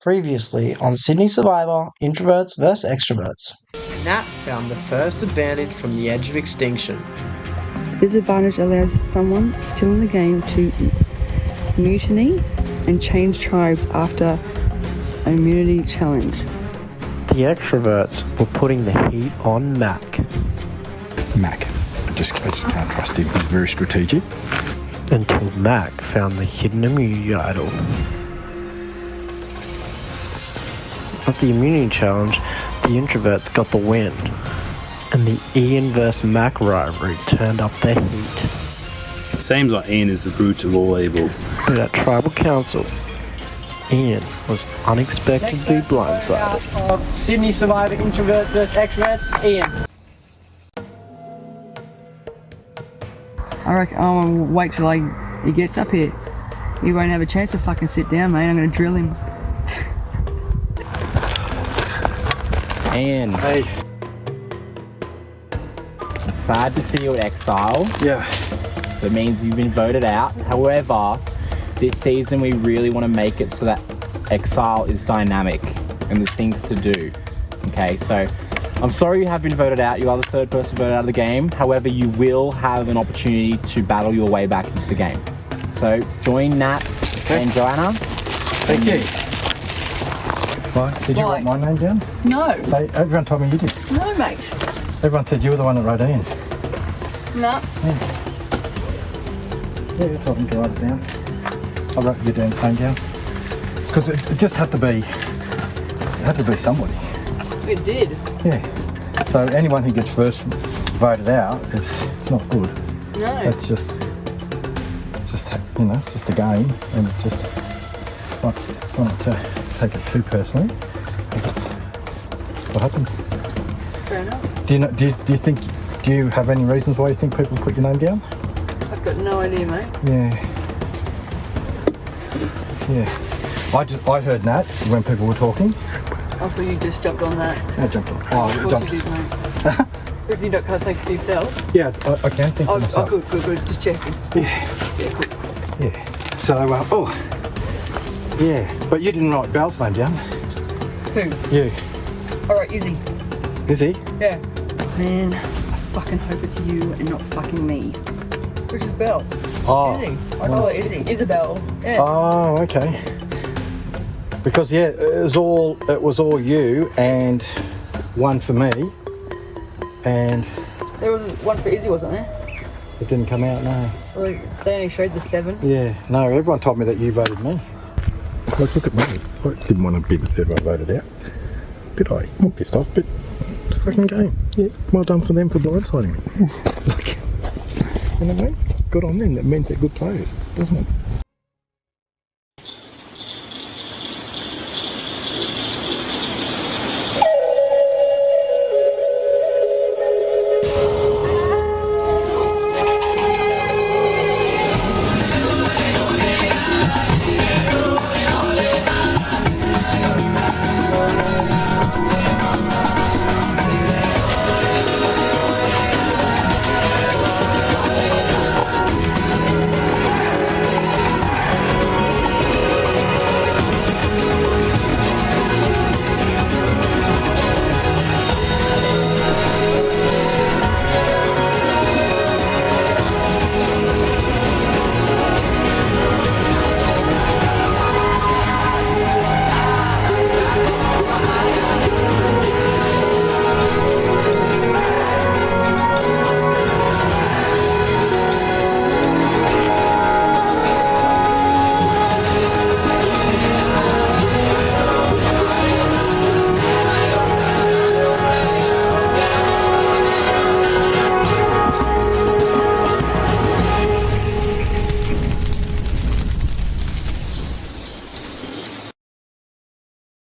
Previously on Sydney Survivor, Introverts vs Extroverts. Nat found the first advantage from the edge of extinction. This advantage allows someone still in the game to mutiny and change tribes after a immunity challenge. The Extroverts were putting the heat on Mac. Mac. I just can't trust him. He's very strategic. Until Mac found the hidden immunity idol. At the immunity challenge, the Introverts got the win, and the Ian vs Mac rivalry turned up the heat. It seems like Ian is the root of all evil. But at Tribal Council, Ian was unexpectedly blindsided. Sydney Survivor, Introverts vs Extroverts, Ian. I reckon I'm gonna wait till he gets up here. He won't have a chance to fucking sit down, mate. I'm gonna drill him. Ian. Hey. I'm sad to see you at Exile. Yeah. That means you've been voted out. However, this season we really want to make it so that Exile is dynamic and there's things to do. Okay, so I'm sorry you have been voted out. You are the third person voted out of the game. However, you will have an opportunity to battle your way back into the game. So join Nat and Joanna. Thank you. Why? Did you Why? write my name down? No. Everyone told me you did. No, mate. Everyone said you were the one that wrote Ian. No. Yeah, you told me to write it down. I wrote your damn name down. Because it just had to be somebody. It did. Yeah. So anyone who gets first voted out it's not good. No. It's just just a game, and it's just not to take it too personally, because that's what happens. Fair enough. Do you have any reasons why you think people put your name down? I've got no idea, mate. Yeah. I heard Nat when people were talking. Also, you just jumped on that. I jumped on. Of course you did, mate. If you can't think for yourself. Yeah, I can think for myself. Oh, good. Just checking. Yeah. Yeah, good. Yeah. So, yeah. But you didn't write Belle's name down. Who? You. All right, Izzy. Is he? Yeah. Man, I fucking hope it's you and not fucking me. Which is Belle. Oh. Izzy. I call her Izzy. Isabel. Yeah. Oh, okay. Because it was all you and one for me, and There was one for Izzy, wasn't there? it didn't come out. No. Well, they only showed the 7. Yeah. No. Everyone told me that you voted me. Look at me. I didn't want to be the third one voted out. Did I? I'm pissed off, but it's a fucking game. Yeah. Well done for them for blindsiding me. You know what I mean? Good on them. That means they're good players, doesn't it?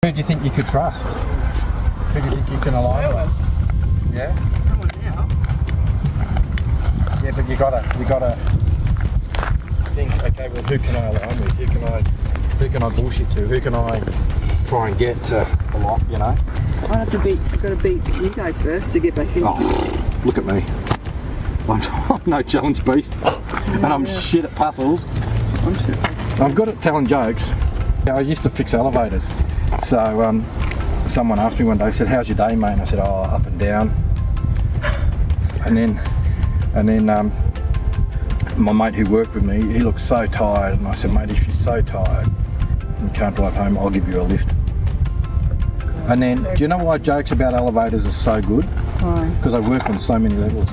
Who do you think you could trust? Who do you think you can align with? Yeah? Yeah, but you gotta think, okay, well, who can I align with? Who can I bullshit to? Who can I try and get to a lot, you know? I have to beat you guys first to get back in. Oh, look at me. I'm no challenge beast, and I'm shit at puzzles. I'm shit. I'm good at telling jokes. I used to fix elevators, So someone asked me one day, said, "How's your day, mate?" And I said, "Oh, up and down." And then my mate who worked with me, he looked so tired, and I said, "Mate, if you're so tired and you can't drive home, I'll give you a lift." And then, do you know why jokes about elevators are so good? Why? Because I work on so many levels.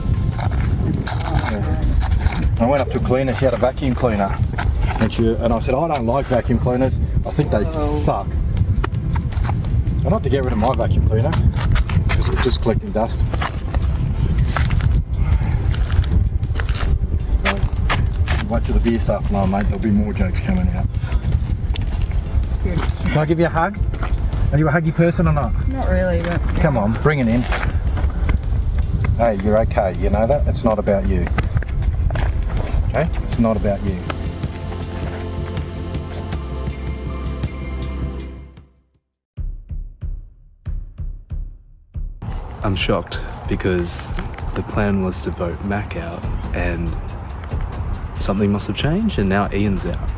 I went up to a cleaner, she had a vacuum cleaner. And I said, "I don't like vacuum cleaners, I think they suck." I like to get rid of my vacuum cleaner, because it's just collecting dust. Wait till the beer starts flowing, mate, there'll be more jokes coming out. Can I give you a hug? Are you a huggy person or not? Not really, but Come on, bring it in. Hey, you're okay, you know that? It's not about you. Okay? It's not about you. I'm shocked because the plan was to vote Mac out and something must have changed and now Ian's out.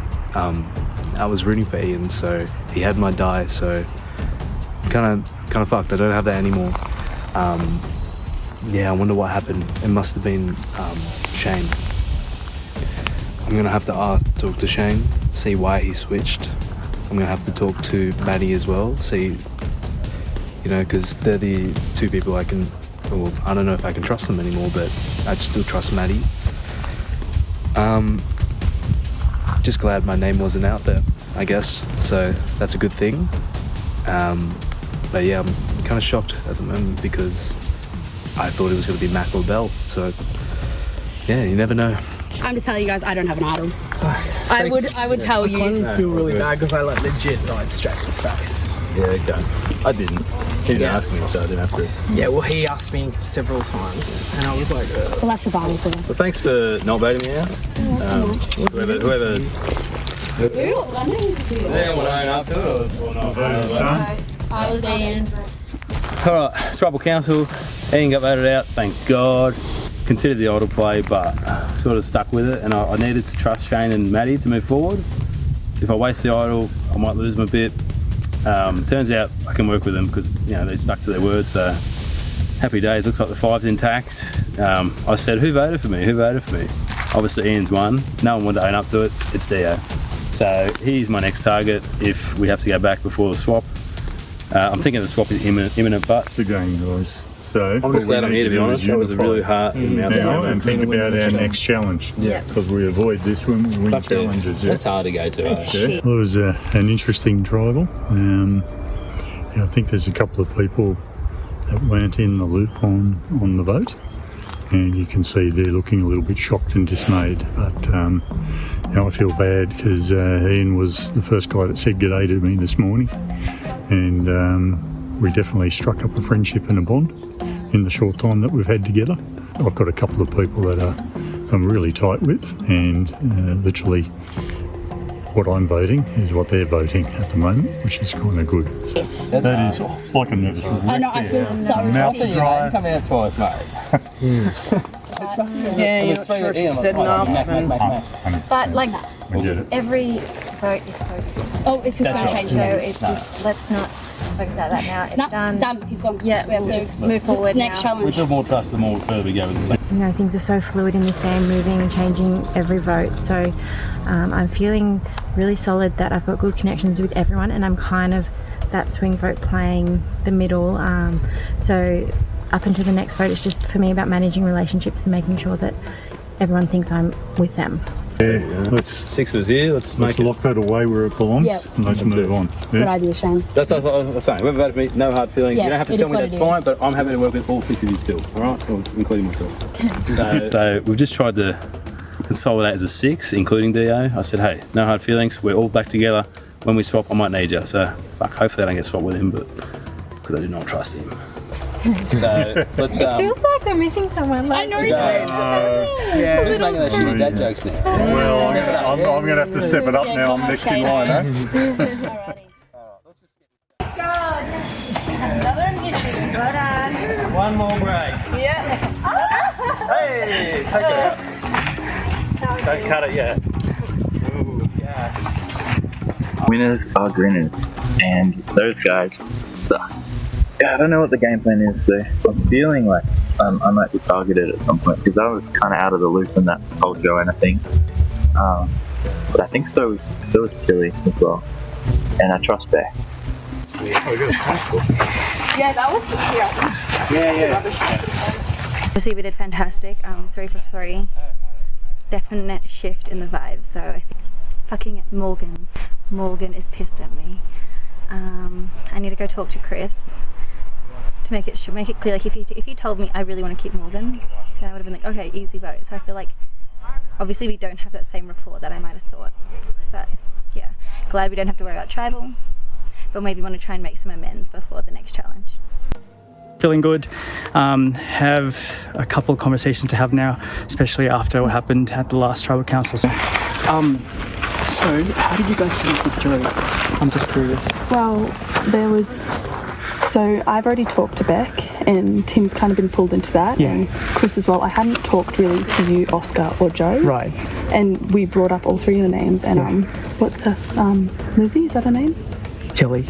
I was rooting for Ian, so he had my die, so kind of fucked. I don't have that anymore. Yeah, I wonder what happened. It must have been Shane. I'm gonna have to talk to Shane, see why he switched. I'm gonna have to talk to Maddie as well, see, you know, because they're the two people I can, well, I don't know if I can trust them anymore, but I'd still trust Maddie. Just glad my name wasn't out there, I guess, so that's a good thing. But yeah, I'm kind of shocked at the moment because I thought it was going to be Mac or Bell, so yeah, you never know. I'm just telling you guys, I don't have an idol. I would tell you. I feel really bad because I like legit died straight to his face. Yeah, okay. I didn't. He didn't ask me, so I didn't have to. Yeah, well, he asked me several times, and I was like, Well, that's the bottom for them. Well, thanks for not voting me out. Whoever. I was Ian. Alright, Tribal Council, Ian got voted out, thank God. Considered the idle play, but sort of stuck with it, and I needed to trust Shane and Maddie to move forward. If I waste the idle, I might lose them a bit. Turns out I can work with them because, you know, they stuck to their word, so happy days. Looks like the five's intact. I said, who voted for me? Who voted for me? Obviously Ian's won. No one wanted to own up to it. It's Dio. So he's my next target if we have to go back before the swap. I'm thinking the swap is imminent, but It's the game, guys. So I'm just glad I'm here, to be honest. That was a really hard mouth now, moment. and think about our next challenge. Yeah. Because we avoid this when we win challenges. Yeah. That's hard to go to. Yeah. Well, it was an interesting tribal. Yeah, I think there's a couple of people that weren't in the loop on the vote, and you can see they're looking a little bit shocked and dismayed. But you know, I feel bad because Ian was the first guy that said g'day to me this morning, and we definitely struck up a friendship and a bond in the short time that we've had together. I've got a couple of people that I'm really tight with, and literally what I'm voting is what they're voting at the moment, which is kind of good. So that is like a nervous wreck. I know, I feel so Mouth sorry. dry. Come out twice, mate. yeah, you're not sure if you've said enough. And But like We get it. every vote is so different. Oh, it's just Okay, changed. so it's just let's not focus about that now. It's No, done. done. He's gone. Yeah, We have we'll to just move forward Next now. challenge. We build more trust the more further we go with the same. You know, things are so fluid in this game, moving and changing every vote. So I'm feeling really solid that I've got good connections with everyone, and I'm kind of that swing vote playing the middle. So up until the next vote, it's just for me about managing relationships and making sure that everyone thinks I'm with them. Yeah, let's 6 of us here, let's make it. lock that away where it belongs, Yep. and let's That's move it. on. Good Yeah. idea, Shane. That's what I was saying. Whoever voted for me, no hard feelings. Yeah, You don't have to it tell is me what that's it fine, is. but I'm happy to work with all 6 of you still, alright? Including myself. So we've just tried to consolidate as a 6, including Dio. I said, hey, no hard feelings, we're all back together. When we swap, I might need you. So, fuck, hopefully I don't get swapped with him, but because I do not trust him. So, let's, Feels like we're missing someone. I know. who's making those shitty dad jokes now? Well, I'm going to have to step it up now. I'm next in line, eh? One more break. Yeah. Hey, take it out. Don't cut it yet. Ooh, yes. Winners are grinners, and those guys suck. Yeah, I don't know what the game plan is there. I'm feeling like I might be targeted at some point, because I was kind of out of the loop in that whole Joanna thing. But I think so was Tilly as well. And I trust Beck. Yeah, that was just here. Yeah. Obviously we did fantastic, 3 for 3. Definite shift in the vibe, so I think fucking Morgan is pissed at me. I need to go talk to Chris to make it clear. Like if you told me I really want to keep Morgan, then I would have been like, okay, easy vote. So I feel like obviously we don't have that same rapport that I might have thought, but yeah, glad we don't have to worry about tribal, but maybe want to try and make some amends before the next challenge. Feeling good, have a couple of conversations to have now, especially after what happened at the last tribal council. So how did you guys feel with Joe? I'm just curious. Well, so I've already talked to Beck, and Tim's kind of been pulled into that, and Chris as well. I hadn't talked really to you, Oscar, or Joe. Right. And we brought up all 3 of the names, and what's her, Lizzie, is that her name? Tilly.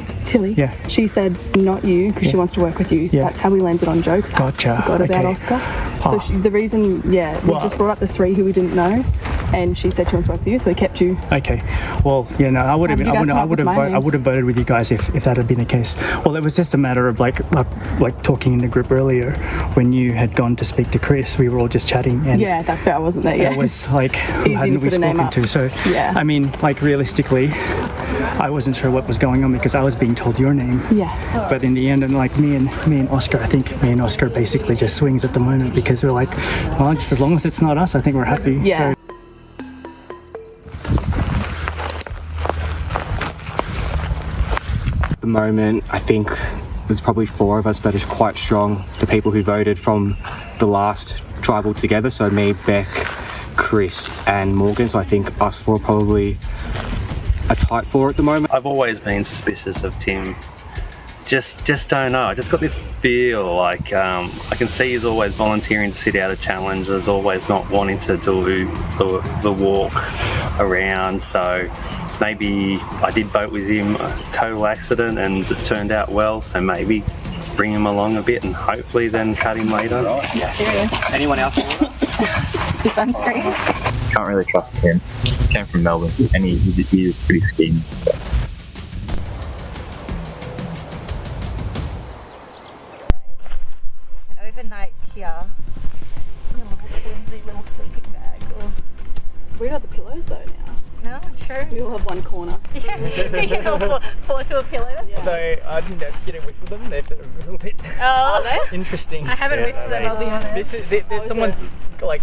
Yeah. She said not you because she wants to work with you. Yeah. That's how we landed on Joe. Gotcha. I forgot about Oscar. So the reason, we just brought up the 3 who we didn't know, and she said she wants to work with you, so we kept you. Okay. Well, yeah, no, I would have voted with you guys if that had been the case. Well, it was just a matter of like talking in the group earlier when you had gone to speak to Chris. We were all just chatting, and yeah, that's fair. I wasn't there yet. It was like who hadn't we spoken to? So yeah. I mean, like realistically, I wasn't sure what was going on because I was being told your name. Yeah. But in the end, and like me and Oscar, I think me and Oscar basically just swings at the moment because we're like, well, just as long as it's not us, I think we're happy. Yeah. So, at the moment, I think there's probably 4 of us that are quite strong. The people who voted from the last tribal together, so me, Beck, Chris and Morgan. So I think us 4 are probably a tight 4 at the moment. I've always been suspicious of Tim. Just don't know. I just got this feel like I can see he's always volunteering to sit out of challenges, always not wanting to do the walk around. So maybe I did vote with him, total accident, and it's turned out well. So maybe bring him along a bit and hopefully then cut him later. Yeah. Anyone else? This sounds great. Can't really trust him. He came from Melbourne, and he was pretty scheming. Overnight here, little sleeping bag. We got the pillows though now. No, true. We all have one corner. Yeah, four to a pillow. That's fine. Although I didn't have to get a whiff of them, they're a little bit interesting. I haven't whiffed them, I'll be honest. Someone like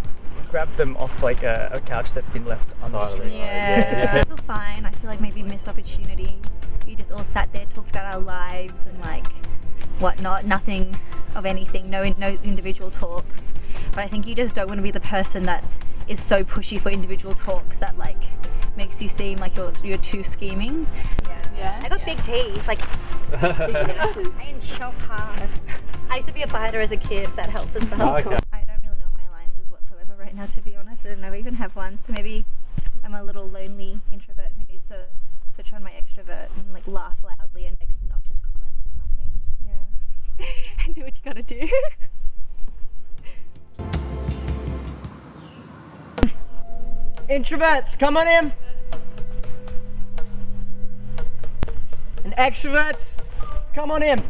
grabbed them off like a couch that's been left on the street. Yeah. I feel fine. I feel like maybe missed opportunity. We just all sat there, talked about our lives and like whatnot. Nothing of anything. No individual talks. But I think you just don't want to be the person that is so pushy for individual talks that like makes you seem like you're too scheming. Yeah. I got big teeth. Like I didn't shop hard. I used to be a biter as a kid. If that helps as well. Okay. I don't really know my alliances whatsoever right now, to be honest. I don't know if I even have one. So maybe I'm a little lonely introvert who needs to switch on my extrovert and like laugh loudly and make obnoxious comments or something. Yeah. Do what you gotta do. Introverts, come on in. And extroverts, come on in.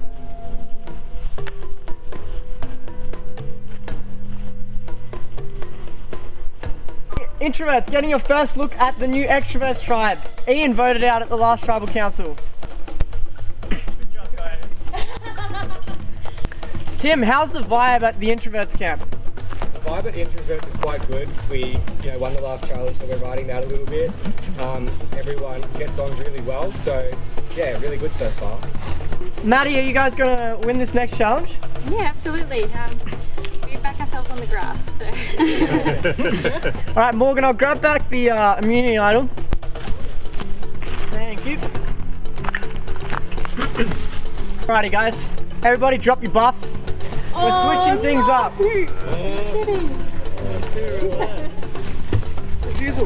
Introverts, getting your first look at the new Extroverts tribe. Ian voted out at the last tribal council. Good job, guys. Tim, how's the vibe at the Introverts camp? The vibe at Introverts is quite good. We won the last challenge, so we're riding that a little bit. Everyone gets on really well, so yeah, really good so far. Maddie, are you guys gonna win this next challenge? Yeah, absolutely. We back ourselves on the grass. So. All right, Morgan, I'll grab back the immunity idol. Thank you. Alrighty, guys. Everybody, drop your buffs. We're switching things up. You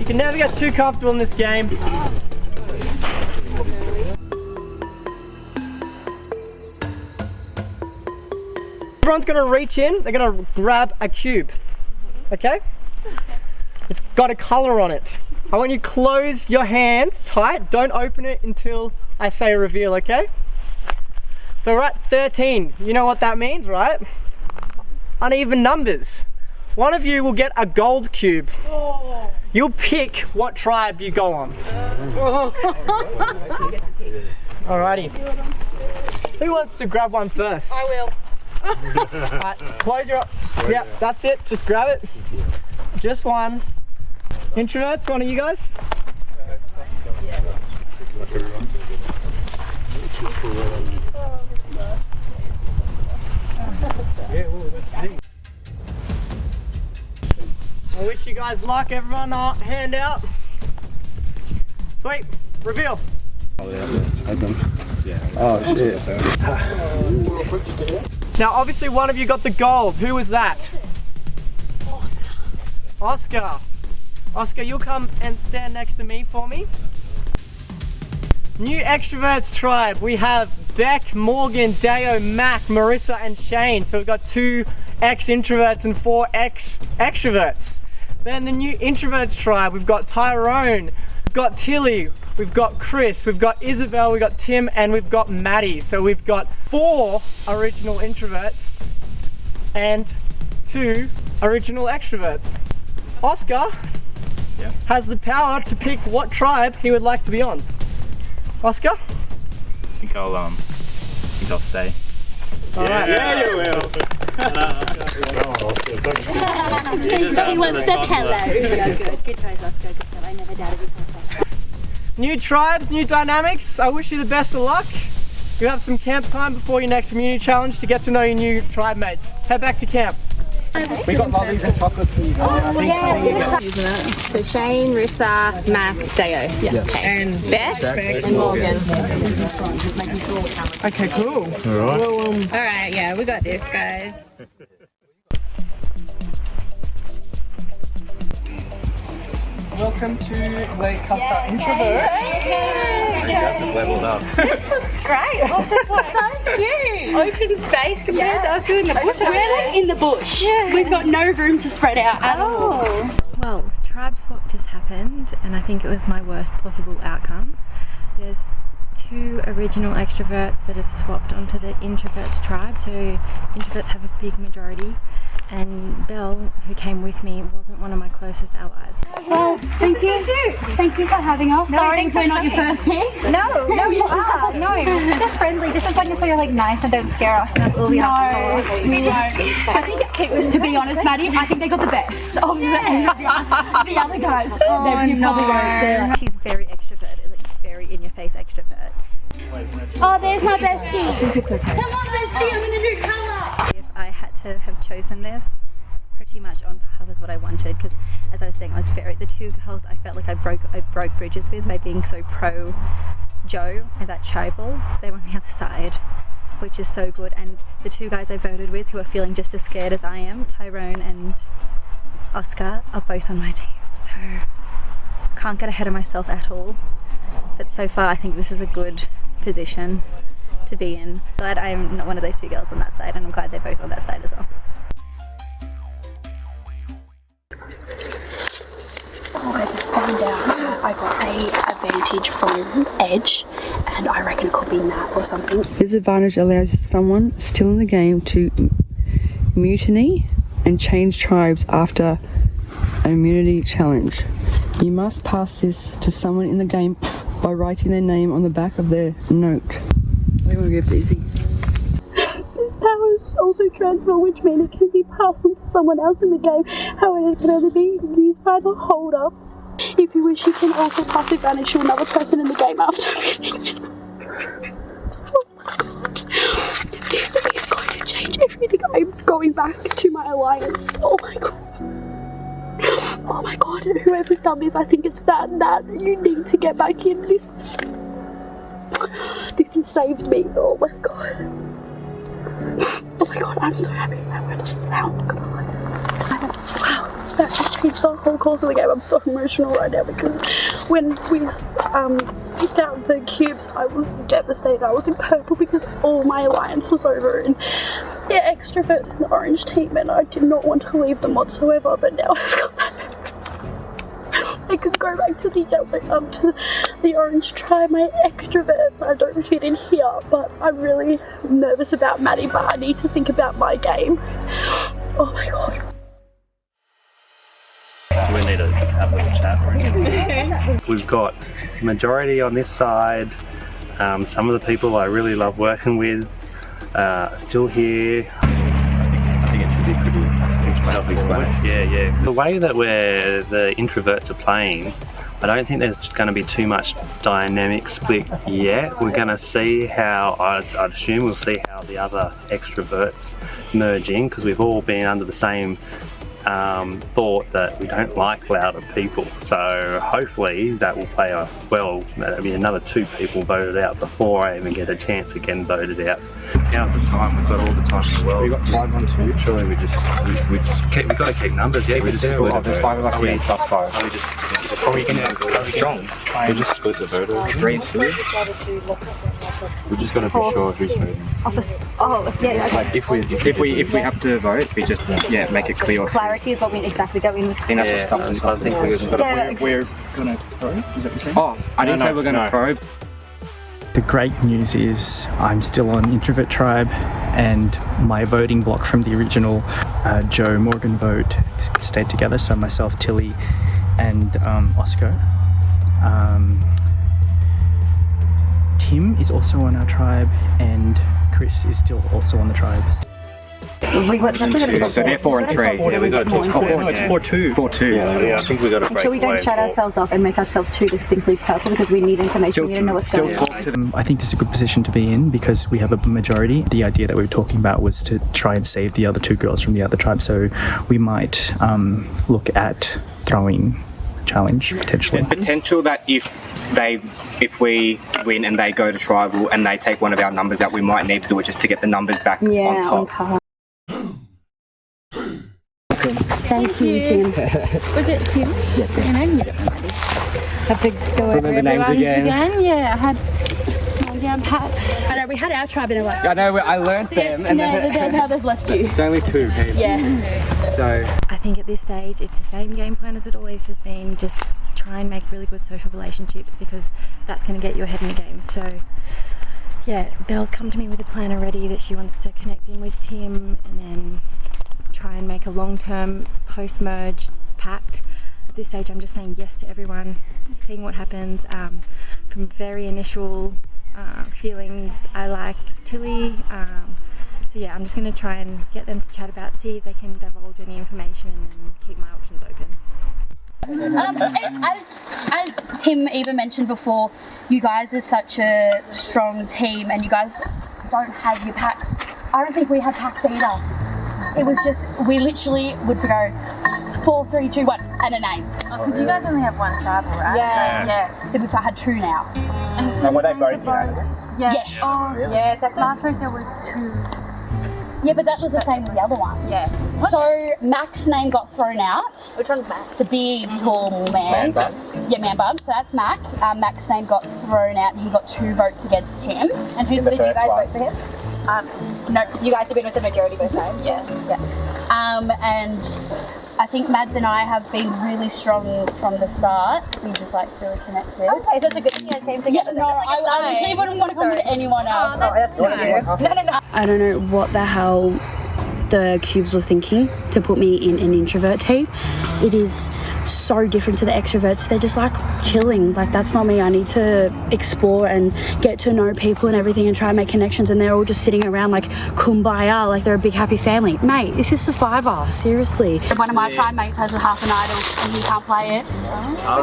can never get too comfortable in this game. everyone's gonna reach in, they're gonna grab a cube, okay? It's got a color on it. I want you to close your hand tight, don't open it until I say reveal, okay? So we're at 13, you know what that means, right? Uneven numbers. One of you will get a gold cube. You'll pick what tribe you go on. Alrighty. Who wants to grab one first? I will. Right, close your eyes. Yeah, that's it. Just grab it. Just one. Introverts, one of you guys? I wish you guys luck. Everyone, hand out. Sweet. Reveal. Oh shit. Now, obviously, one of you got the gold. Who was that? Oscar. Oscar, you'll come and stand next to me for me. New Extroverts tribe. We have Beck, Morgan, Deo, Mac, Marissa, and Shane. So we've got 2 ex-introverts and 4 ex-extroverts. Then the new Introverts tribe. We've got Tyrone, we've got Tilly, we've got Chris, we've got Isabel, we've got Tim, and we've got Maddie. So we've got 4 original introverts and 2 original extroverts. Oscar has the power to pick what tribe he would like to be on. Oscar? I think I'll stay. Alright. Yeah, you will. He wants the pillow. Good choice, Oscar. Good job. I never doubted you for a second. New tribes, new dynamics. I wish you the best of luck. You have some camp time before your next community challenge to get to know your new tribe mates. Head back to camp. We got lollies and chocolates for you guys. So Shane, Rissa, Mac, Deo, and Beck and Morgan. Okay, cool. Alright. Alright, yeah, we got this, guys. Welcome to the Casa Introvert. You guys have leveled up. This looks great. This looks so cute. Open space compared to us doing the bush. We're like in the bush. Yeah. We've got no room to spread out at all. Well, tribe swap just happened, and I think it was my worst possible outcome. There's 2 original extroverts that have swapped onto the Introverts tribe, so introverts have a big majority, and Belle, who came with me, wasn't one of my closest allies. Well, thank you. Thank you for having us. Sorry we're not your first pick. No, you are. No, just friendly. Just as long as you're like nice and don't scare us. And we'll be we won't. I think, to be honest, Maddie, I think they got the best of the other guys. Probably won't. She's very extroverted, like very in-your-face extrovert. Oh, there's my bestie. Come on, bestie, I'm in a new colour. If I had to have chosen this, pretty much on par with what I wanted, because as I was saying, I was the 2 girls I felt like I broke bridges with by being so pro Joe and that tribal. They were on the other side, which is so good. And the 2 guys I voted with, who are feeling just as scared as I am, Tyrone and Oscar, are both on my team. So can't get ahead of myself at all. But so far, I think this is a good position to be in. Glad I am not one of those 2 girls on that side, and I'm glad they're both on that side as well. Oh, I just found out I got a advantage from Edge, and I reckon it could be Nat or something. This advantage allows someone still in the game to mutiny and change tribes after an immunity challenge. You must pass this to someone in the game by writing their name on the back of their note. I want to give it easy. This power is also transfer, which means it can be passed on to someone else in the game. However, it can only be used by the holder. If you wish, you can also pass advantage to another person in the game after. This is going to change everything. I'm going back to my alliance. Oh my god. Oh my god, whoever's done this, I think it's that. You need to get back in. This has saved me. Oh my god. Oh my god, I'm so happy. I'm gonna wow, that just changed the whole course of the game. I'm so emotional right now because when we without the cubes, I was devastated. I was in purple because all my alliance was over, and yeah, extroverts in the orange team, and I did not want to leave them whatsoever. But now I've got that. I could go back to the yellow, to the orange, try my extroverts. I don't fit in here, but I'm really nervous about Maddie. But I need to think about my game. Oh my god. Do we need to have a little chat or anything? We've got majority on this side. Some of the people I really love working with are still here. I think it should be pretty self-explanatory. Yeah. The way that the introverts are playing, I don't think there's going to be too much dynamic split yet. We're going to see how, I'd assume we'll see how the other extroverts merge in, because we've all been under the same thought that we don't like louder people, so hopefully that will play off well. There'll be another 2 people voted out before I even get a chance to get voted out. Now's the time, we've got all the time in the world. We've got 5 on 2. Surely we've got to keep numbers, yeah. There's 5 of us here, plus 5. Are we just strong? We just split the vote. 3 and 2. We just got to be sure who's voting. Like if we have to vote, we just make it clear. Clarity is what we exactly go in with. I think that's what stuff. I think we're gonna probe. Is that what you're saying? Oh, I didn't say we're gonna probe. The great news is I'm still on Introvert Tribe, and my voting block from the original Joe Morgan vote stayed together. So myself, Tilly, and Oscar. Tim is also on our tribe, and Chris is still also on the tribe. So they're 4 and 3. Yeah, we got to talk. It's 4-2. 4-2. Yeah, I think we got to break. Sure, we don't shut ourselves off and make ourselves too distinctly purple, because we need information. We need to know what's going on. I think this is a good position to be in because we have a majority. The idea that we were talking about was to try and save the other 2 girls from the other tribe, so we might look at throwing challenge potentially. There's potential that if we win and they go to tribal and they take one of our numbers out, we might need to do it just to get the numbers back on top. Thank you, Tim. Was it Tim? Yeah. Your name? Yeah. Have to go over Remember names again? Yeah, I had my down pat. I know, we had our tribe in a way. I know, I learnt them. And now they've left you. It's only 2 games. Yeah. So I think at this stage it's the same game plan as it always has been. Just try and make really good social relationships, because that's going to get you ahead in the game. So yeah, Belle's come to me with a plan already that she wants to connect in with Tim and then try and make a long-term post-merge pact. At this stage I'm just saying yes to everyone, seeing what happens. From very initial feelings, I like Tilly, so yeah, I'm just going to try and get them to chat about, see if they can divulge any information and keep my options open. As Tim even mentioned before, you guys are such a strong team and you guys don't have your packs. I don't think we had packs either. It was just, we literally would go 4, 3, 2, 1 and a name. Because you guys only have 1 tribal, right? Yeah. So we've had 2 now. And were they both united? Yeah. Yes. Oh, really? Yes, that's last week there was 2. Yeah, but that was the same with the other one. Yeah. So Mac's name got thrown out. Which one's Mac? The big, tall man. Man bun? Yeah, man bun. So that's Mac. Mac's name got thrown out and he got 2 votes against him. And who did you guys vote for him? No, you guys have been with the majority both times. Yeah. And I think Mads and I have been really strong from the start. We just really connected. Okay, so it's a good thing you guys came together. Yeah, no, I literally wouldn't want to come to anyone else. Oh, that's nice. No. I don't know what the hell the cubes were thinking to put me in an introvert team. It is so different to the extroverts. They're just chilling. That's not me. I need to explore and get to know people and everything and try and make connections, and they're all just sitting around kumbaya, they're a big happy family. Mate, this is Survivor, seriously. One of my tribe mates has a half an idol and he can't play it.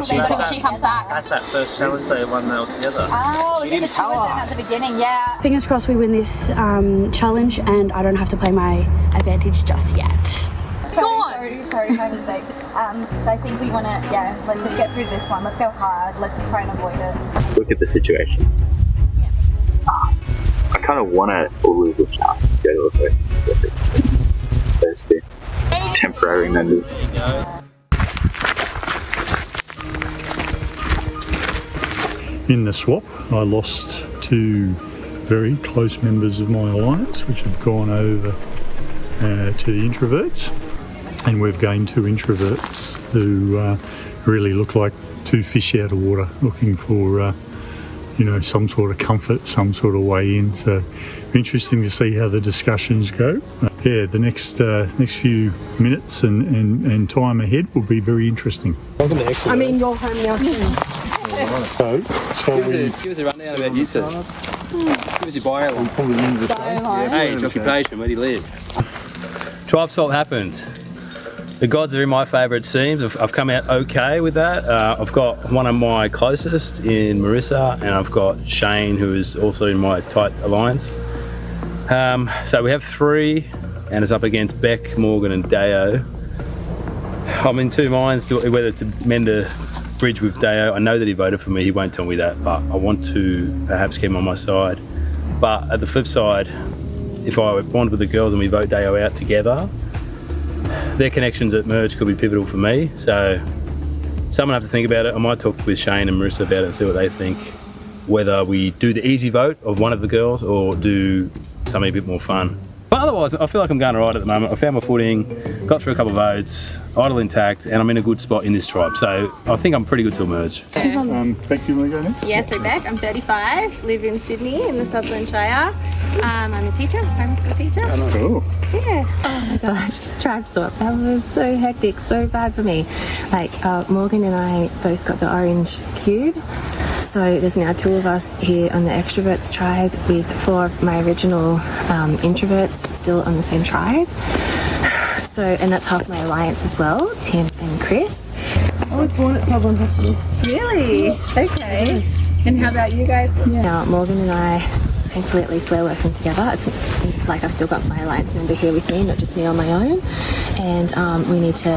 She comes back. That's that first challenge they won all together. Oh, you didn't tell her at the beginning, yeah. Fingers crossed we win this challenge and I don't have to play my advantage just yet. Sorry, my mistake. So I think we want to, let's just get through this one. Let's go hard. Let's try and avoid it. Look at the situation. Yeah. I kind of want to lose the challenge to go to a first two temporary members. There you go. In the swap, I lost 2 very close members of my alliance, which have gone over to the Introverts, and we've gained 2 Introverts who really look like 2 fish out of water, looking for you know, some sort of comfort, some sort of way in. So interesting to see how the discussions go. Yeah, the next few minutes and time ahead will be very interesting. I mean, you're home now too. So, shall we? Give us a rundown about you two. Give us your bio. Age, occupation, where do you live? Tribe swap happened. The gods are in my favour, it seems. I've come out okay with that. I've got one of my closest in Marissa, and I've got Shane, who is also in my tight alliance. So we have 3, and it's up against Beck, Morgan and Deo. I'm in 2 minds whether to mend a bridge with Deo. I know that he voted for me, he won't tell me that, but I want to perhaps keep him on my side. But at the flip side, if I bond with the girls and we vote Deo out together, their connections at merge could be pivotal for me. So someone have to think about it. I might talk with Shane and Marissa about it and see what they think. Whether we do the easy vote of one of the girls or do something a bit more fun. But otherwise, I feel like I'm going alright at the moment. I found my footing, got through a couple of votes, idle intact, and I'm in a good spot in this tribe. So I think I'm pretty good to emerge. Beck, do you want to go next? Yeah, so Beck, I'm 35, live in Sydney in the Sutherland Shire. I'm a teacher, primary school teacher. Cool. Yeah. Oh my gosh, tribe swap. That was so hectic, so bad for me. Like, Morgan and I both got the orange cube. So there's now 2 of us here on the Extroverts tribe with 4 of my original introverts still on the same tribe. So, and that's half my alliance as well, Tim and Chris. I was born at Sutherland Hospital. Really? Okay. And how about you guys? Yeah. Now, Morgan and I, thankfully at least we're working together. It's like I've still got my alliance member here with me, not just me on my own. And we need to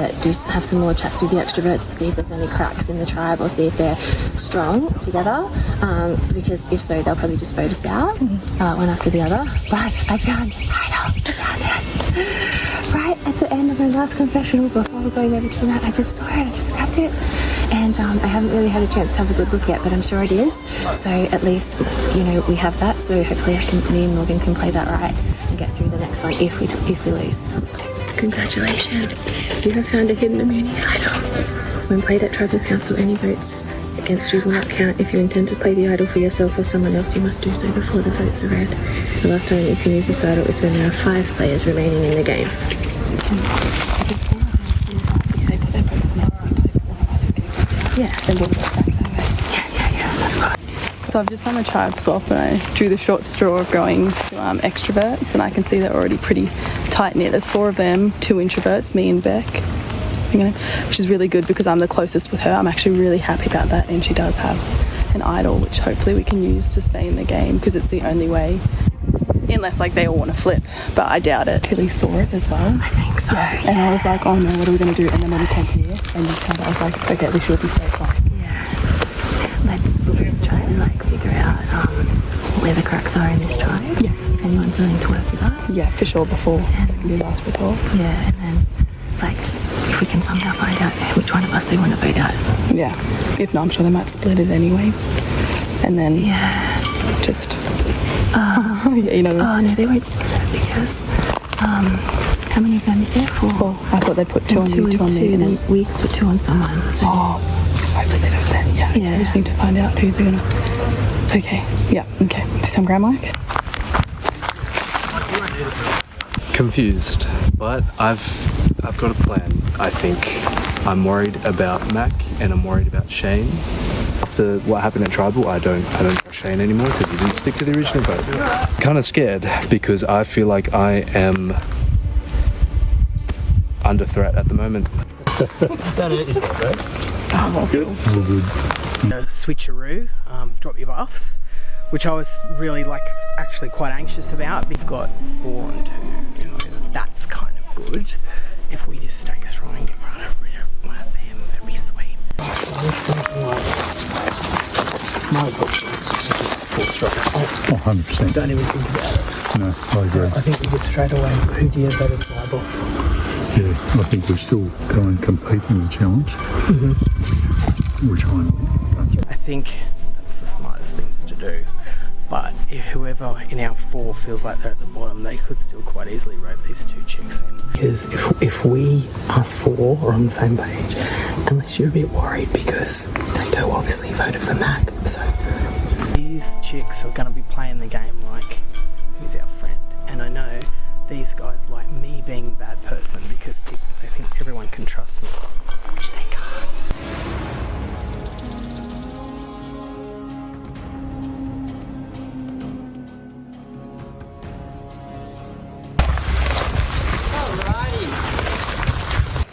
have some more chats with the Extroverts to see if there's any cracks in the tribe or see if they're strong together. Because if so, they'll probably just vote us out one after the other. But I found it right at the end of my last confessional before going over to that. I just saw it, I just grabbed it. And I haven't really had a chance to have a good look yet, but I'm sure it is. So at least, you know, we have that. So hopefully me and Morgan can play that right and get through the next one if we lose. Congratulations, you have found a hidden immunity idol. When played at Tribal Council, any votes against you will not count. If you intend to play the idol for yourself or someone else, you must do so before the votes are read. The last time you can use this idol is when there are 5 players remaining in the game. Yeah. So I've just done a tribe swap and I drew the short straw of going to Extroverts, and I can see they're already pretty tight-knit. There's 4 of them, 2 introverts, me and Beck, which is really good because I'm the closest with her. I'm actually really happy about that, and she does have an idol, which hopefully we can use to stay in the game because it's the only way, unless like they all want to flip, but I doubt it. Tilly saw it as well. I think so. Yeah. And I was like, oh no, what are we going to do? And then when we came here and you came, I was like, okay, we should be safe. Let's try and like figure out where the cracks are in this tribe. Yeah. If anyone's willing to work with us. Yeah, for sure, before the last result. Yeah, and then like just if we can somehow find out which one of us they want to vote out. Yeah. If not, I'm sure they might split it anyways. And then just yeah, you know. Oh no, they won't split it because how many of them is there? 4. I thought they'd put 2 on you, 2 on me, and then we put 2 on someone. So hopefully they don't then. Yeah. We just need to find out who they're gonna. Okay. Yeah. Okay. Do some grandma work. Confused, but I've got a plan. I think I'm worried about Mac and I'm worried about Shane. After what happened at Tribal, I don't trust Shane anymore because he didn't stick to the original vote. Kind of scared because I feel like I am under threat at the moment. That is right. Good. Switcheroo, drop your buffs, which I was really actually quite anxious about. We've got 4 and 2, you know, that's kind of good. If we just stay strong and get rid of one of them, that'd be sweet. So I was thinking smartest option is just to just full stroke. 100%. Don't even think about it. No, I agree. So I think we just straight away, who do you vote to vibe off? Yeah, I think we still go and compete in the challenge. Which one? I think that's the smart do. But if whoever in our 4 feels like they're at the bottom, they could still quite easily rope these 2 chicks in. Because if we, us 4, are on the same page, unless you're a bit worried because Dato obviously voted for Mac, so these chicks are going to be playing the game like, who's our friend? And I know these guys like me being a bad person because they think everyone can trust me, which they can't.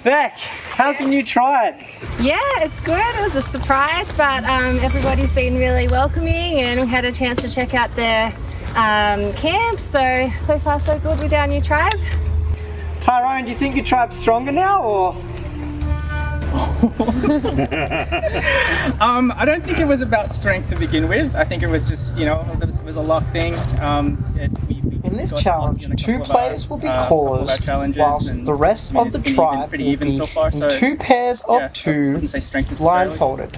Beck, how's the new tribe? Yeah, it's good. It was a surprise, but everybody's been really welcoming and we had a chance to check out their camp, so far so good with our new tribe. Tyrone, do you think your tribe's stronger now, or? I don't think it was about strength to begin with. I think it was just, you know, it was a luck thing. In this challenge, 2 players will be callers, whilst the rest of the tribe will be in 2 pairs of 2 blindfolded.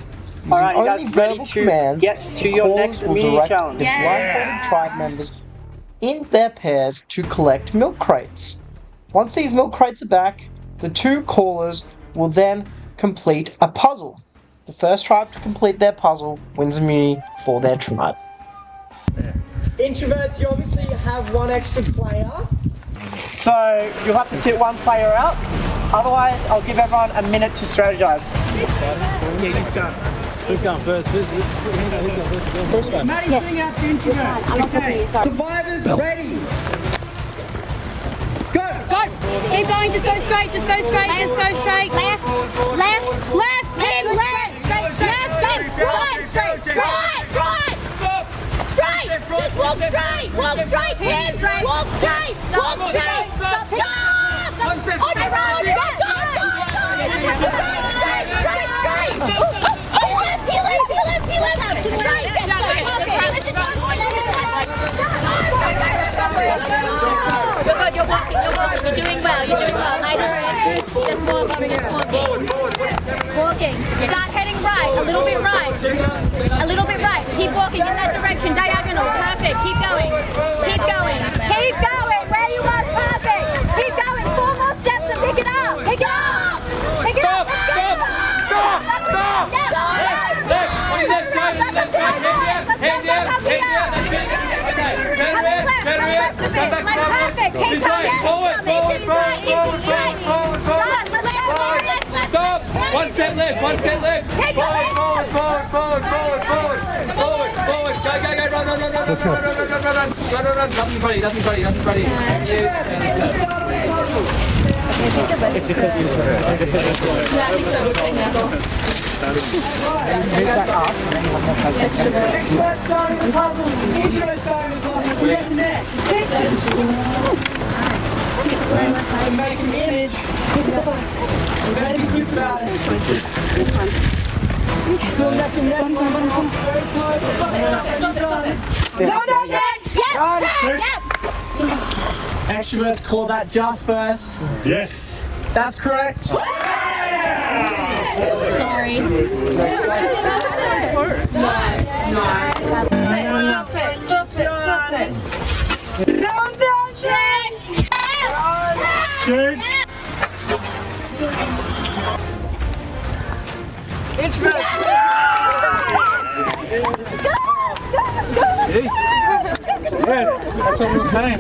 Alright, you guys only ready verbal to commands, get to your next will mini direct challenge? the blindfolded tribe members in their pairs to collect milk crates. Once these milk crates are back, the 2 callers will then complete a puzzle. The first tribe to complete their puzzle wins immunity for their tribe. Introverts, you obviously have 1 extra player, so you'll have to sit 1 player out. Otherwise, I'll give everyone a minute to strategize. Yeah, you start. Who's going first? Who's going first? Maddie, sing out the introverts. Okay. Survivors, ready. Go! Go! Keep going, just go straight, just go straight, just go straight. Left, left, left, Tim, left, straight, left, right, straight, right. Straight! Just walk straight! Walk straight, Tim! Walk straight! Walk straight! Stop! On the road! Go! Straight! Heel left! You're good, you're walking. You're doing well. Nice press. Just walking. Start heading right, a little bit right. Keep walking in that direction, diagonal, perfect. Keep going. Where you was, perfect. Keep going, 4 more steps and pick it up. Pick it up. Stop. Hand down. Perfect. Keep going. Forward. Stop. 1 step left. Forward. Go. Run. Nothing funny. It just says introvert. Yeah, I think so. Move that up and then you have more puzzle. Introvert starting the puzzle. Get next. Make an image. We're going to be quick about it. Still neck and neck. Extroverts call that just first. Yes. That's correct. Sorry. Stop it. No, Shane! That's what we're saying.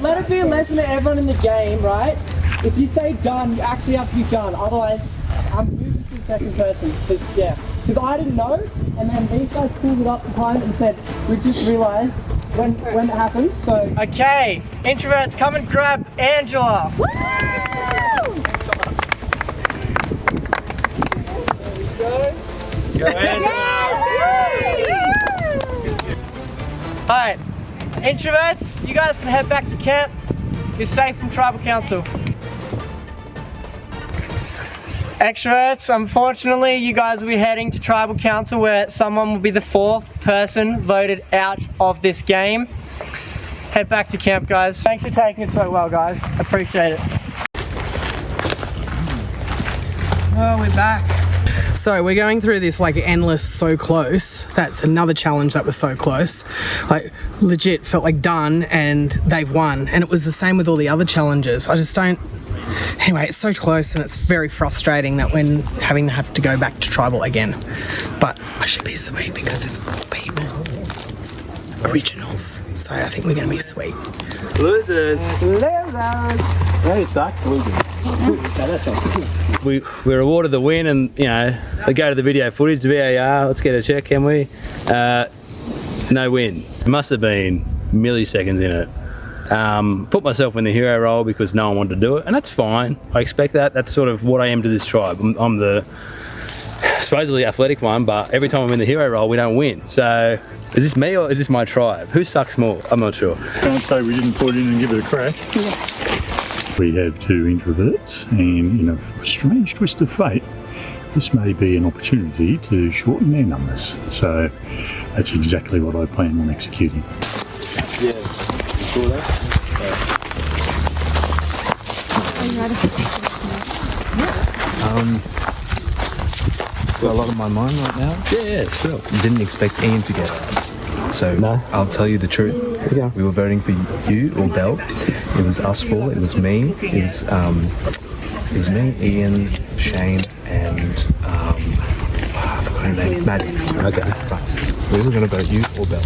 Let it be a lesson to everyone in the game, right? If you say done, you actually have to be done. Otherwise, I'm moving to the second person. Because I didn't know, and then these guys pulled it up behind and said, we just realised when it happened. So okay, introverts, come and grab Angela. Woo! Go Angela. Alright, introverts, you guys can head back to camp. You're safe from tribal council. Extroverts, unfortunately, you guys will be heading to tribal council where someone will be the 4th person voted out of this game. Head back to camp, guys. Thanks for taking it so well, guys. Appreciate it. Oh, we're back. So we're going through this like endless so close. That's another challenge that was so close. Like legit felt like done and they've won. And it was the same with all the other challenges. I just don't... Anyway, it's so close and it's very frustrating that we're having to have to go back to tribal again. But I should be sweet because there's 4 people. Originals. So I think we're going to be sweet. Losers. Hey, sucks. Losers. We're awarded the win, and you know they go to the video footage, the VAR. Let's get a check, can we? No win. It must have been milliseconds in it. Put myself in the hero role because no one wanted to do it, and that's fine. I expect that. That's sort of what I am to this tribe. I'm the supposedly athletic one, but every time I'm in the hero role, we don't win. So is this me or is this my tribe? Who sucks more? I'm not sure. Can't say we didn't put it in and give it a crack. We have 2 introverts, and in a strange twist of fate, this may be an opportunity to shorten their numbers. So that's exactly what I plan on executing. Yeah, you sure that? Got a lot on my mind right now. Yeah, sure. Didn't expect Ian to get out. So I'll tell you the truth. We were voting for you or Bell. It was us 4. It was me. It was me, Ian, Shane, and I forgot her name. Maddie. Okay. Right. We were going to vote you or Bell.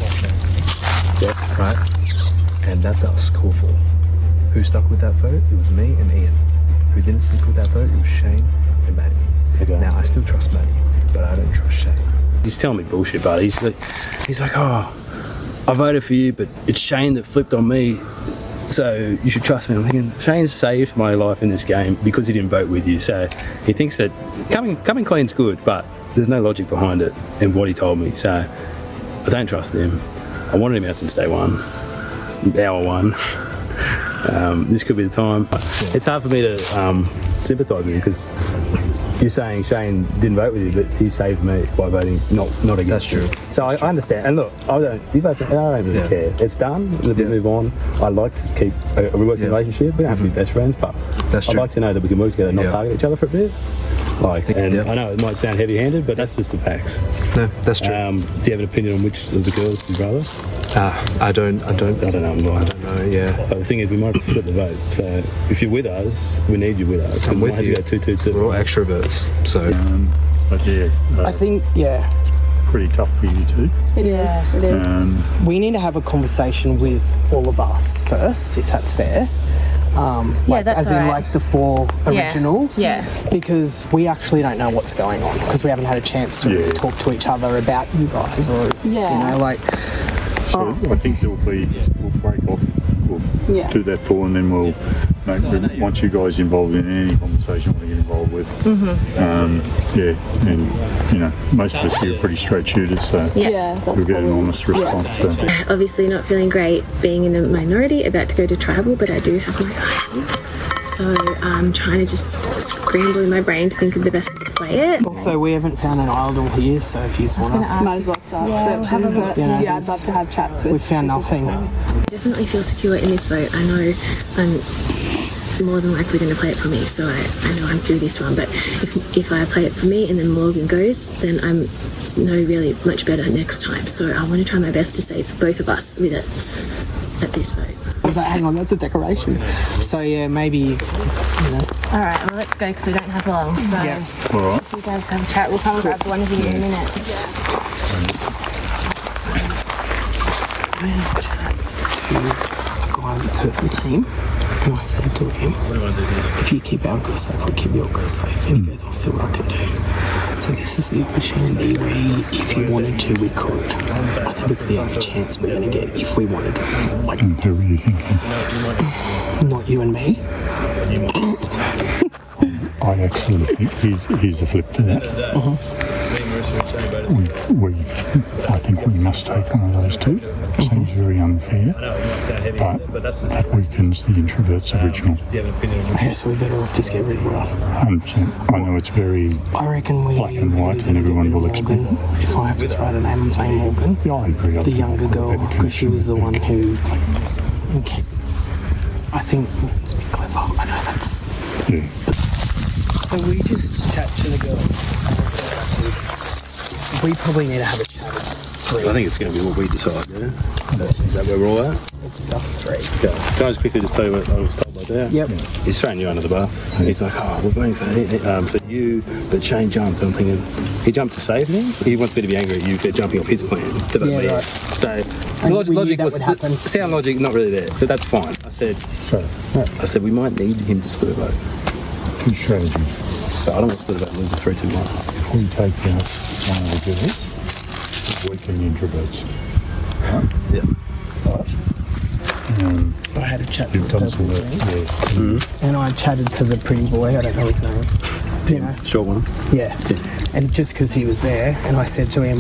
Yeah. Right. And that's us. Call 4. Who stuck with that vote? It was me and Ian. Who didn't stick with that vote? It was Shane and Maddie. Okay. Now I still trust Maddie, but I don't trust Shane. He's telling me bullshit, but he's like, oh, I voted for you, but it's Shane that flipped on me, so you should trust me. I'm thinking, Shane saved my life in this game because he didn't vote with you, so he thinks that coming clean's good, but there's no logic behind it and what he told me, so I don't trust him. I wanted him out since day 1, hour 1. This could be the time. It's hard for me to sympathise with you because you're saying Shane didn't vote with you, but he saved me by voting not against. That's true. So I understand. And look, I don't really care. It's done. We'll move on. I'd like to keep a working relationship. We don't have to be best friends, but I'd like to know that we can work together and not target each other for a bit. I know it might sound heavy-handed, but that's just the facts. No, that's true. Do you have an opinion on which of the girls you'd rather? I don't know. I don't know. Yeah. But the thing is, we might have to split the vote. So if you're with us, we need you with us. I'm with you. Have to go 2-2-2. We're all extroverts, so. But yeah. I think it's pretty tough for you two. It is. We need to have a conversation with all of us first, if that's fair. That's like the 4 originals. Yeah. Because we actually don't know what's going on because we haven't had a chance to talk to each other about you guys or So I think we'll break off. We'll do that 4 and then we'll once you guys involved in any conversation we want to get involved with. And most of us here are pretty straight shooters, so we'll get an honest response. Obviously not feeling great being in a minority, about to go to tribal, but I do have my idol. So I'm trying to just scramble in my brain to think of the best way to play it. Also, we haven't found an idol here, so if you want to... Might as well start. I'd love to have chats with. We've found nothing. I definitely feel secure in this vote. I know I'm more than likely going to play it for me, so I know I'm through this one, but if I play it for me and then Morgan goes, then I'm really much better next time. So I want to try my best to save both of us with it at this vote. I was like, hang on, that's a decoration. So yeah, maybe, Alright, well let's go because we don't have long. So Alright. if you guys have a chat, we'll come grab one of you in a minute. a guy on the purple team. And I said to him, if you keep our girl safe, I'll keep your girl safe. And he goes, I'll see what I can do. So this is the opportunity where if you wanted to, we could. I think it's the only chance we're going to get if we wanted to. Like, who are you thinking? Not you and me. I actually think here's a flip to that. I think we must take one of those two. It seems very unfair, but that weakens the Introverts original. Yeah, so we better off just get rid of it. 100%. I know it's very black and white and everyone will expect it. If I have to throw out a name, I'm saying Morgan. Yeah, I agree. The younger girl, because she was the one who, I think, needs to be clever. I know that's... Yeah. So we just chat to the girl. We probably need to have a chat. I think it's going to be what we decide, yeah? Is that where we're all at? It's us three. Okay. Can I just quickly just tell you what I was told by Dad? Yep. He's throwing you under the bus. He's like, oh, we're voting for you, but Shane jumped. I'm thinking, he jumped to save me? He wants me to be angry at you for jumping off his plan to vote me. Right. So, logic was, sound logic not really there, but that's fine. I said, we might need him to split a vote. Good strategy. So I don't want to split a vote and lose a 3-2-1. Before you take out one of the girls, weaken the introverts. Right? Yeah. Right. I had a chat to You've the done some purple work, thing. yeah. And I chatted to the pretty boy, I don't know his name. You know? Short one. Yeah. And just because he was there, and I said to him,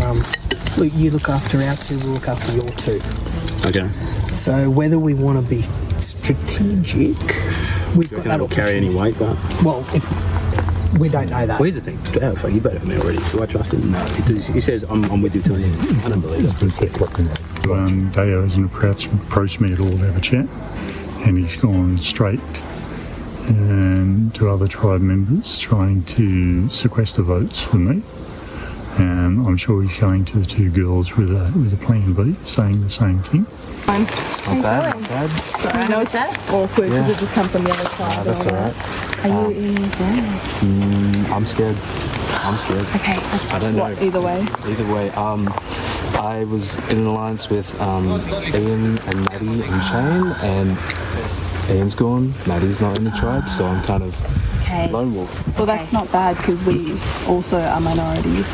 look, you look after our two, we'll look after your two. Okay. So whether we want to be strategic, we've got that That'll carry any weight, but... Well, if we don't know that. Well, here's the thing. Oh, fuck, you voted for me already. Do I trust him? No. He says, I'm with you till the end. I don't believe it. Deo hasn't approached me at all to have a chat, and he's gone straight to other tribe members trying to sequester votes from me. I'm sure he's going to the two girls with a plan B, saying the same thing. Not bad. Sorry, I know it's awkward because it just come from the other side. That's alright. Are you in the I'm scared. Okay, that's I don't know. Either way. Either way, I was in an alliance with Ian and Maddie and Shane, and Ian's gone, Maddie's not in the tribe, so I'm kind of lone wolf. Well, that's not bad because we also are minorities.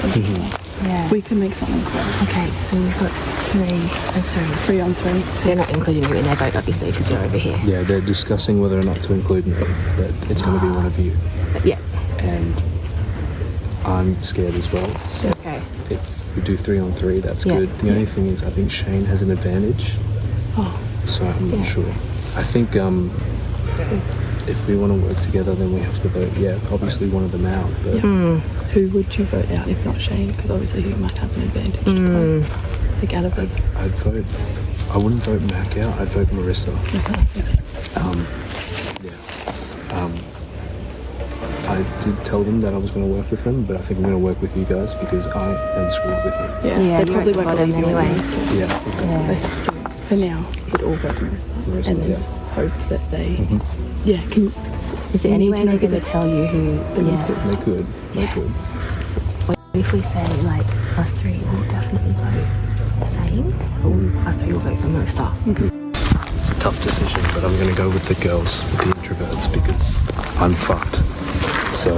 Yeah. We can make something cool. Okay, so we've got 3 on 3. So they're not including you in their vote, obviously, because you're over here. Yeah, they're discussing whether or not to include me, but it's going to be one of you. Yeah. And I'm scared as well. So if we do 3 on 3, that's good. The only thing is, I think Shane has an advantage. So I'm not sure. I think if we want to work together, then we have to vote, obviously one of them out. But Who would you vote out if not Shane? Because obviously he might have an advantage to vote. Like out of I'd vote. I wouldn't vote Mac out. I'd vote Marissa. I did tell them that I was going to work with them, but I think I'm going to work with you guys because I am screwed with them. Yeah, they probably won't believe you anyways. Yeah, exactly. So for now, we'd all vote Marissa. And then hope that they... Is there any way they're going to tell you who... They could. What if we say, like, us 3 will definitely vote the same, or us 3 will vote for Marissa? It's a tough decision, but I'm going to go with the girls, with the introverts, because I'm fucked. So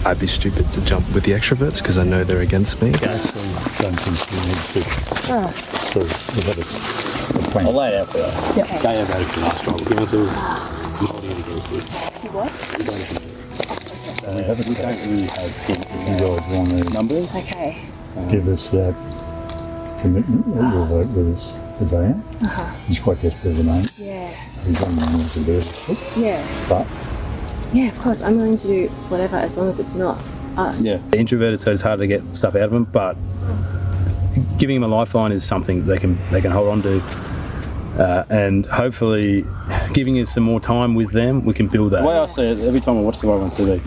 I'd be stupid to jump with the extroverts because I know they're against me. Don't think you need to. So we have a plan. I'll lay it out for you. Yep. They have voted for last trial council. I'm holding it against you. What? We don't really have You guys want to numbers. Okay. give us that commitment that you'll vote with us for Diane. He's quite desperate at the moment. Yeah. He's done more to do it. Yeah. But Yeah, of course, I'm willing to do whatever as long as it's not us. Yeah, they're introverted, so it's hard to get stuff out of them. But giving them a lifeline is something they can hold on to, and hopefully, giving us some more time with them, we can build that. The way I see it, every time I watch the on TV,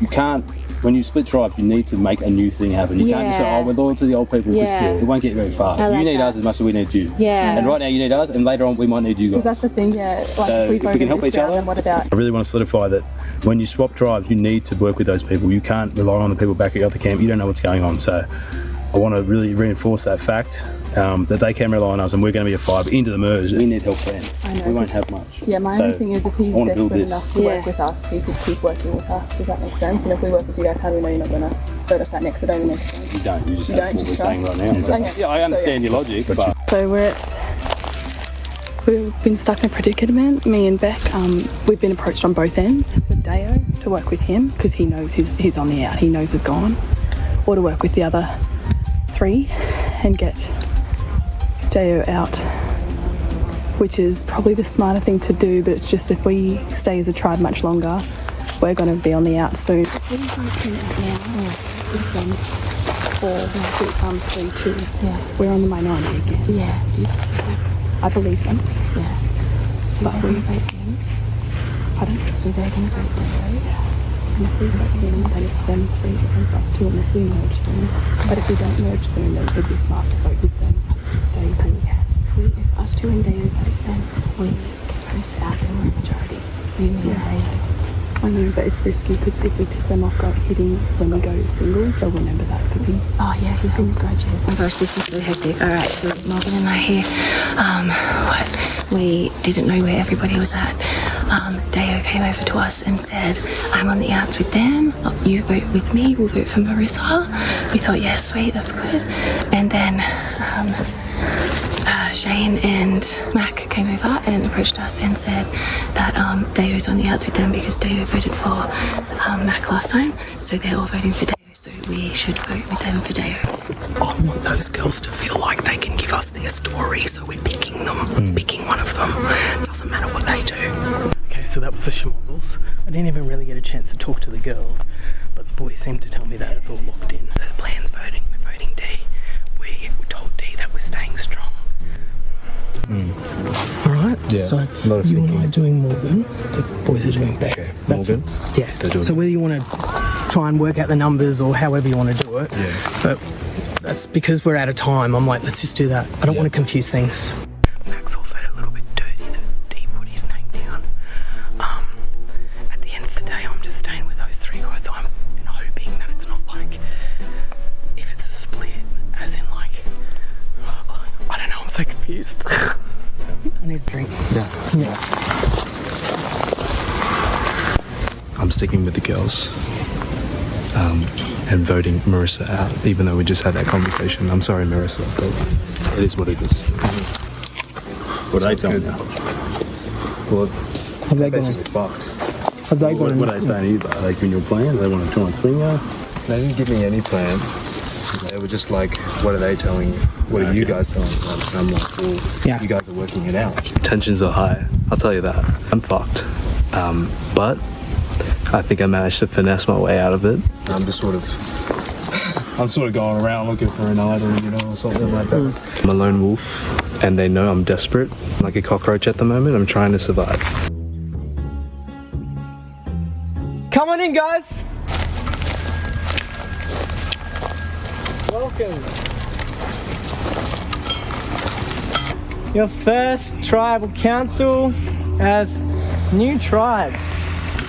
you can't. When you split tribes, you need to make a new thing happen. You can't just say, "Oh, we're loyal to the old people." It won't get very far. Like you need us as much as we need you. Yeah. And right now, you need us, and later on, we might need you guys. Because that's the thing, Like So if if we can help each other, then what about... I really want to solidify that when you swap tribes, you need to work with those people. You can't rely on the people back at the other camp. You don't know what's going on. So I want to really reinforce that fact, that they can rely on us, and we're going to be a 5 into the merge. We need help then. I know. We won't have much. Yeah, my only thing is if he's I wanna build desperate this. enough to work with us, he could keep working with us. Does that make sense? And if we work with you guys, how do we know you're not going to vote us out next? It only makes sense. You don't. You just You have don't, what we're just saying right now. Okay. Yeah, I understand your logic, but So we've been stuck in a predicament, me and Beck. We've been approached on both ends with Deo to work with him because he knows he's on the out. He knows he's gone. Or to work with the other 3 and get Deo out, which is probably the smarter thing to do, but it's just if we stay as a tribe much longer, we're going to be on the out soon. What are you guys doing now? It's 3-2. Yeah. We're on the minority again. Yeah. Do you I believe them. Yeah. So But they're going to vote him? Pardon? So they're going to vote Deo? And if we vote them, then it's them three against us two unless we merge them. But if we don't merge them, then it'd be smart to vote with them just to stay cool. If us two and David vote, then we get Chris out and we're a majority. Me and David. I know, but it's risky because if we piss them off hitting when we go singles, they'll remember that because he holds grudges. Oh my gosh, this is so hectic. Alright, so Morgan and I here, we didn't know where everybody was at. Deo came over to us and said, I'm on the outs with them, you vote with me, we'll vote for Marissa. We thought, yeah, sweet, that's good. And then Shane and Mac came over and approached us and said that Deo's on the outs with them because Deo voted for Mac last time, so they're all voting for Deo. So we should vote with them for Deo. I want those girls to feel like they can give us their story, so we're picking them, picking one of them. It doesn't matter what they do. Okay, so that was the schmozzles. I didn't even really get a chance to talk to the girls, but the boys seem to tell me that it's all locked in. So the plan's voting, we're voting D. We told D that we're staying strong. Alright, Yeah, so you and I are doing Morgan, the boys are doing Beck. Okay, Morgan? Yeah, so whether you want to try and work out the numbers or however you want to do it, but that's because we're out of time. I'm like, let's just do that. I don't want to confuse things. Max also a little bit dirty that D put his name down. At the end of the day, I'm just staying with those three guys. I'm hoping that it's not like, if it's a split, as in like, I don't know, I'm so confused. I need a drink. Yeah. I'm sticking with the girls and voting Marissa out, even though we just had that conversation. I'm sorry, Marissa, but it is what it is. What are they telling you? Well, Have they basically fucked. Have they What are they saying to you? Are they giving you a plan? Do they want to try and swing you? They didn't give me any plan. They were just like, what are they telling you? What are you guys telling me? And I'm like, well, you guys are working it out. Tensions are high, I'll tell you that. I'm fucked. But I think I managed to finesse my way out of it. I'm sort of going around looking for an idol, you know, or something like that. I'm a lone wolf, and they know I'm desperate. Like a cockroach at the moment, I'm trying to survive. Come on in, guys. Welcome. Your first tribal council as new tribes.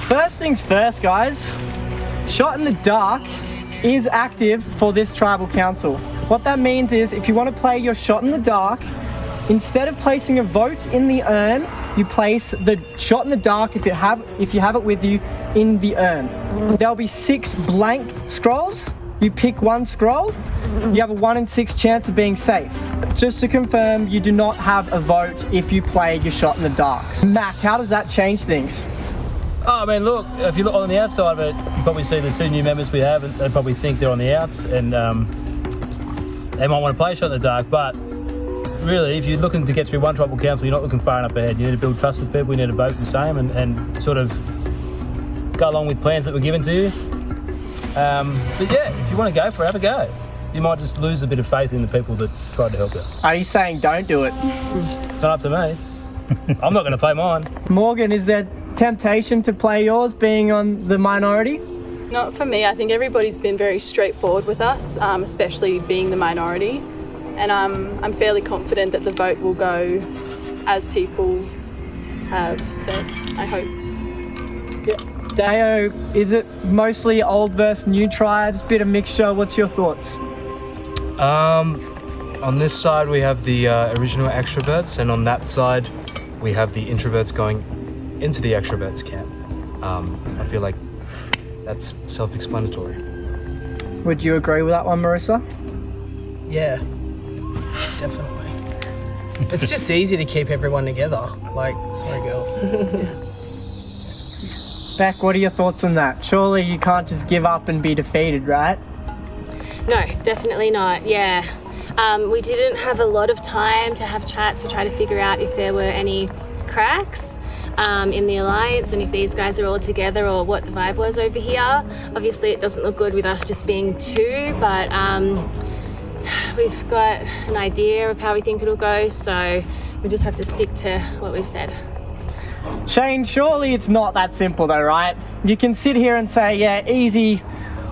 First things first, guys. Shot in the dark is active for this tribal council. What that means is if you want to play your shot in the dark, instead of placing a vote in the urn, you place the shot in the dark if you have it with you in the urn. There'll be 6 blank scrolls. You pick one scroll, you have a 1 in 6 chance of being safe. Just to confirm, you do not have a vote if you play your shot in the dark. Mac, how does that change things? Oh, I mean, look, if you look on the outside of it, you probably see the 2 new members we have, and they probably think they're on the outs, and they might want to play a shot in the dark, but really, if you're looking to get through one tribal council, you're not looking far enough ahead. You need to build trust with people, you need to vote the same, and sort of go along with plans that were given to you. But yeah, if you want to go for it, have a go. You might just lose a bit of faith in the people that tried to help you. Are you saying don't do it? It's not up to me. I'm not going to play mine. Morgan, is there temptation to play yours being on the minority? Not for me. I think everybody's been very straightforward with us, especially being the minority. And I'm fairly confident that the vote will go as people have said, I hope. Yeah. Deo, is it mostly old versus new tribes, bit of mixture? What's your thoughts? On this side we have the original extroverts, and on that side we have the introverts going into the extroverts camp. I feel like that's self-explanatory. Would you agree with that one, Marissa? Yeah, definitely. It's just easy to keep everyone together. Like, sorry girls. Beck, what are your thoughts on that? Surely you can't just give up and be defeated, right? No, definitely not, yeah. We didn't have a lot of time to have chats to try to figure out if there were any cracks in the alliance and if these guys are all together or what the vibe was over here. Obviously it doesn't look good with us just being 2, but we've got an idea of how we think it'll go, so we just have to stick to what we've said. Shane, surely it's not that simple though, right? You can sit here and say, yeah, easy,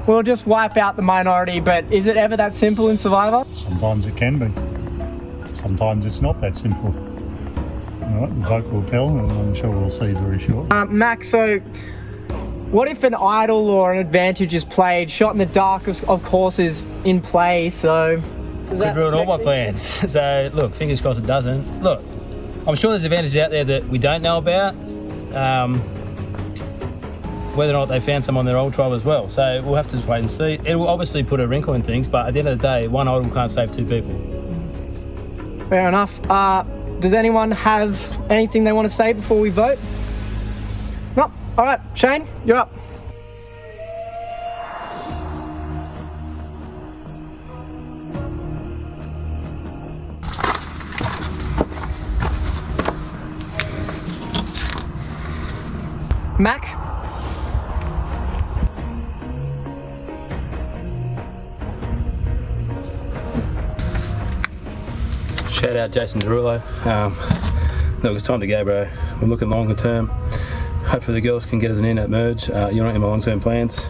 we'll just wipe out the minority, but is it ever that simple in Survivor? Sometimes it can be. Sometimes it's not that simple. All right, the vote will tell, and I'm sure we'll see very shortly. Max, so what if an idol or an advantage is played? Shot in the dark, of course, is in play, so... Could ruin all my plans. So, look, fingers crossed it doesn't. Look, I'm sure there's advantages out there that we don't know about. Whether or not they found some on their old trial as well. So we'll have to just wait and see. It will obviously put a wrinkle in things, but at the end of the day, one idol can't save two people. Fair enough. Does anyone have anything they want to say before we vote? No? All right, Shane, you're up. Mac? Shout out Jason Derulo. Look, it's time to go, bro. We're looking longer term. Hopefully the girls can get us an in at merge. You're not in my long-term plans.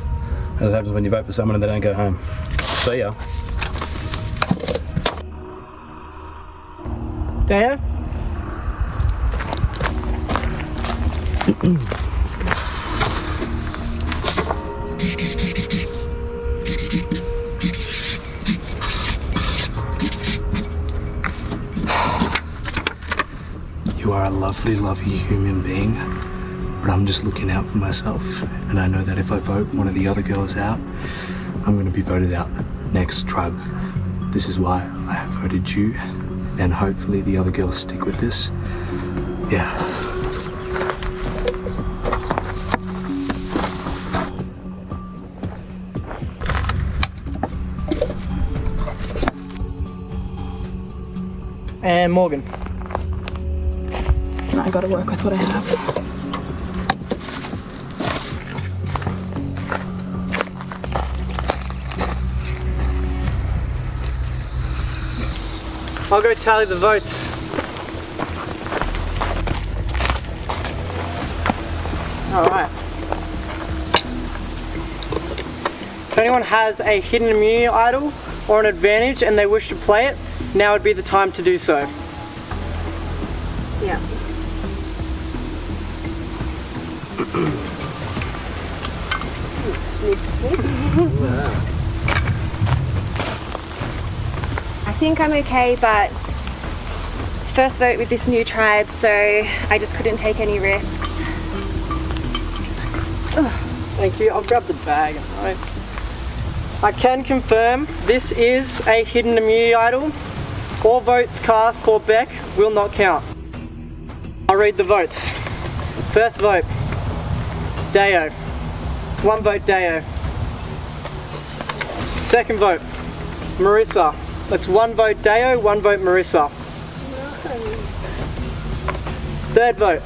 As happens when you vote for someone and they don't go home. See ya. Deo? You are a lovely, lovely human being, but I'm just looking out for myself, and I know that if I vote one of the other girls out, I'm going to be voted out next tribe. This is why I have voted you, and hopefully the other girls stick with this. Yeah. And Morgan. I gotta work with what I have. I'll go tally the votes. Alright. If anyone has a hidden immunity idol or an advantage and they wish to play it, now would be the time to do so. Yeah. I think I'm okay, but first vote with this new tribe, so I just couldn't take any risks. Thank you. I'll grab the bag. Right. I can confirm this is a hidden immunity idol. All votes cast for Beck will not count. I'll read the votes. First vote, Deo. 1 vote Deo. Second vote, Marissa. That's 1 vote Deo, 1 vote Marissa. Third vote,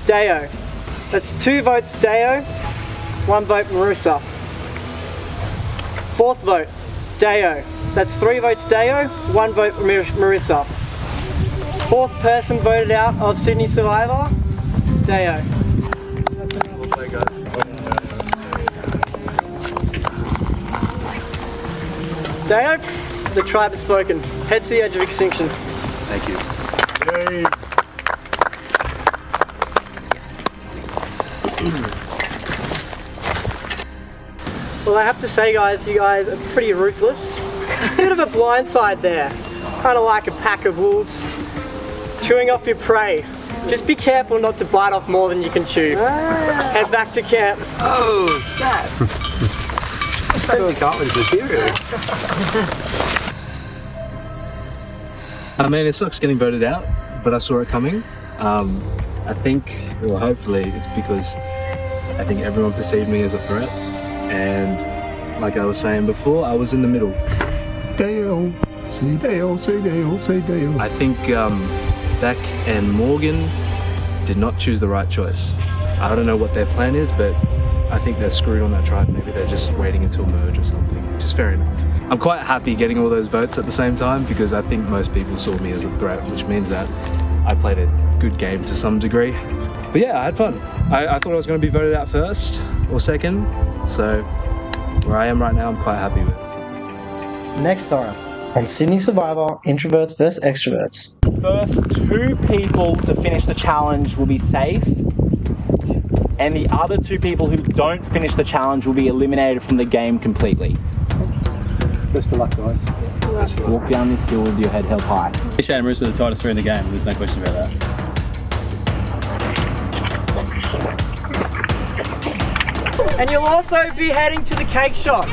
Deo. That's 2 votes Deo, 1 vote Marissa. Fourth vote, Deo. That's 3 votes Deo, 1 vote Marissa. Fourth person voted out of Sydney Survivor, Deo. Deo, the tribe has spoken. Head to the edge of extinction. Thank you. Yay. Well, I have to say, guys, you guys are pretty ruthless. Bit of a blindside there. Kind of like a pack of wolves chewing off your prey. Just be careful not to bite off more than you can chew. Head back to camp. Oh, snap. Crazy Cartman's material. I mean, it sucks getting voted out, but I saw it coming. I think, well, hopefully, it's because I think everyone perceived me as a threat. And like I was saying before, I was in the middle. Dale, say Dale, say Dale, say Dale. I think Beck and Morgan did not choose the right choice. I don't know what their plan is, but I think they're screwed on that tribe. Maybe they're just waiting until merge or something, which is fair enough. I'm quite happy getting all those votes at the same time because I think most people saw me as a threat, which means that I played a good game to some degree. But yeah, I had fun. I thought I was going to be voted out first or second, so where I am right now, I'm quite happy with. Next time on Sydney Survivor, Introverts vs Extroverts. First 2 people to finish the challenge will be safe, and the other 2 people who don't finish the challenge will be eliminated from the game completely. Best of luck, guys. Walk down this hill with your head held high. Shane and Marissa are the tightest 3 in the game, there's no question about that. And you'll also be heading to the cake shop.